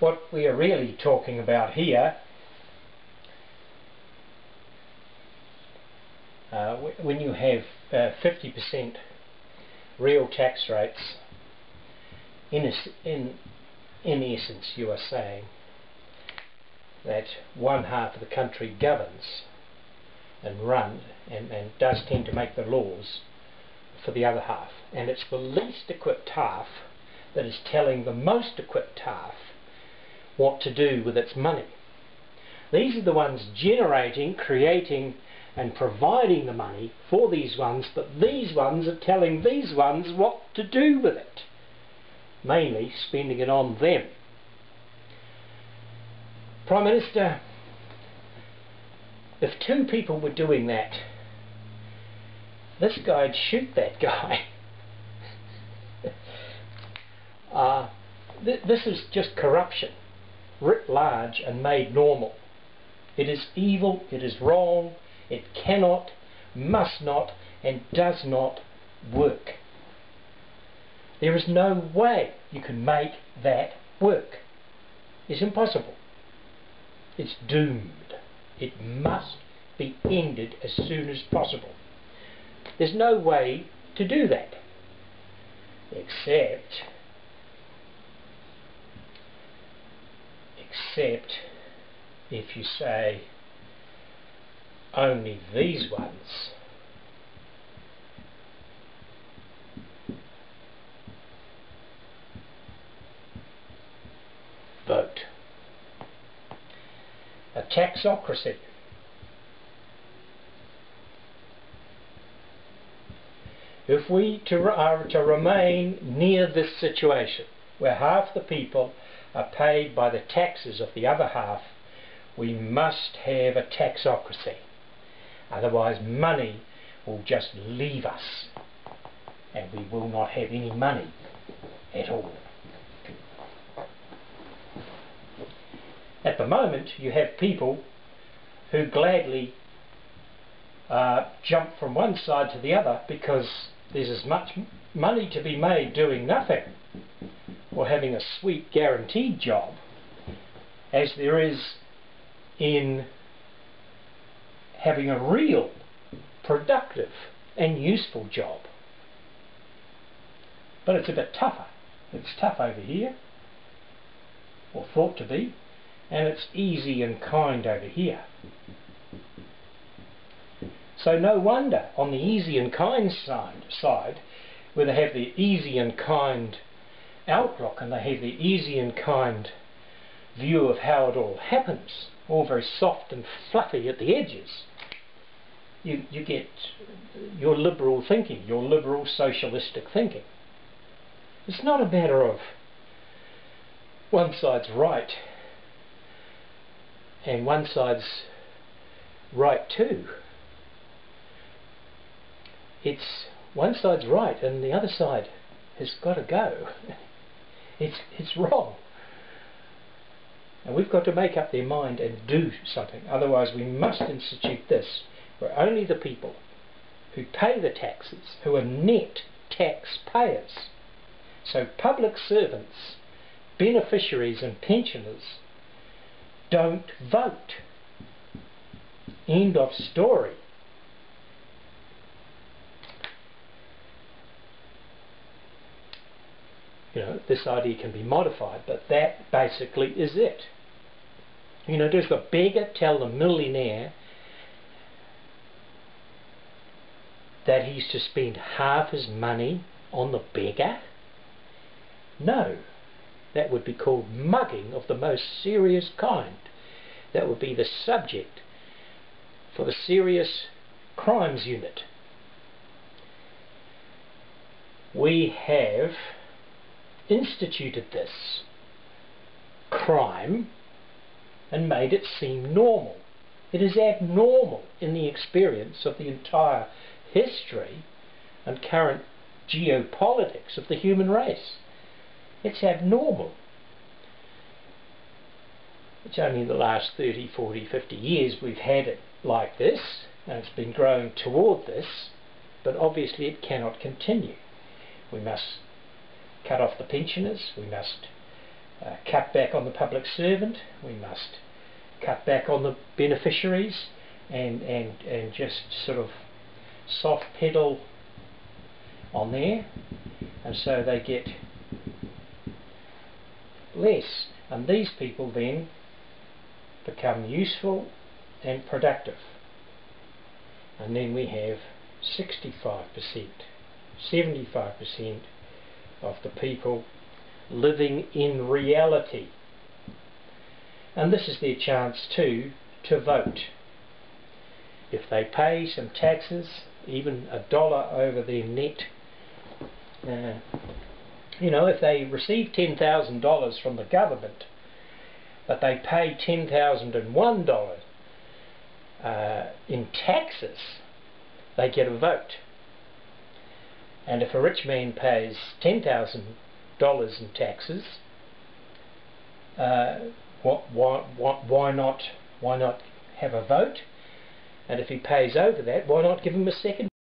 what we are really talking about here, when you have 50% real tax rates, in essence you are saying that one half of the country governs and does tend to make the laws for the other half, and it's the least equipped half that is telling the most equipped half what to do with its money. These are the ones generating, creating and providing the money for these ones, but these ones are telling these ones what to do with it, mainly spending it on them. Prime Minister, if two people were doing that, this guy'd shoot that guy. This is just corruption writ large and made normal. It is evil, it is wrong, it cannot, must not and does not work. There is no way you can make that work. It's impossible. It's doomed. It must be ended as soon as possible. There's no way to do that, except if you say only these ones vote. A taxocracy. If we are to remain near this situation, where half the people are paid by the taxes of the other half, we must have a taxocracy. Otherwise money will just leave us and we will not have any money at all. At the moment you have people who gladly jump from one side to the other because there's as much money to be made doing nothing or having a sweet guaranteed job as there is in having a real productive and useful job. But it's a bit tougher. It's tough over here, or thought to be, and it's easy and kind over here. So no wonder on the easy and kind side, where they have the easy and kind outlook and they have the easy and kind view of how it all happens, all very soft and fluffy at the edges, you get your liberal thinking, your liberal socialistic thinking. It's not a matter of one side's right and one side's right too. It's one side's right and the other side has got to go. It's wrong. And we've got to make up their mind and do something. Otherwise we must institute this, where only the people who pay the taxes, who are net taxpayers, so public servants, beneficiaries and pensioners, don't vote. End of story. You know, this idea can be modified, but that basically is it. You know, does the beggar tell the millionaire that he's to spend half his money on the beggar? No. That would be called mugging of the most serious kind. That would be the subject for the serious crimes unit. We have instituted this crime and made it seem normal. It is abnormal in the experience of the entire history and current geopolitics of the human race. It's abnormal. It's only in the last 30, 40, 50 years we've had it like this, and it's been growing toward this, but obviously it cannot continue. We must cut off the pensioners, we must cut back on the public servant, we must cut back on the beneficiaries, and just sort of soft pedal on there, and so they get less, and these people then become useful and productive, and then we have 65%, 75% of the people living in reality, and this is their chance too to vote. If they pay some taxes, even $1 over their net, if they receive $10,000 from the government, but they pay $10,001 in taxes, they get a vote. And if a rich man pays $10,000 in taxes, why not have a vote? And if he pays over that, why not give him a second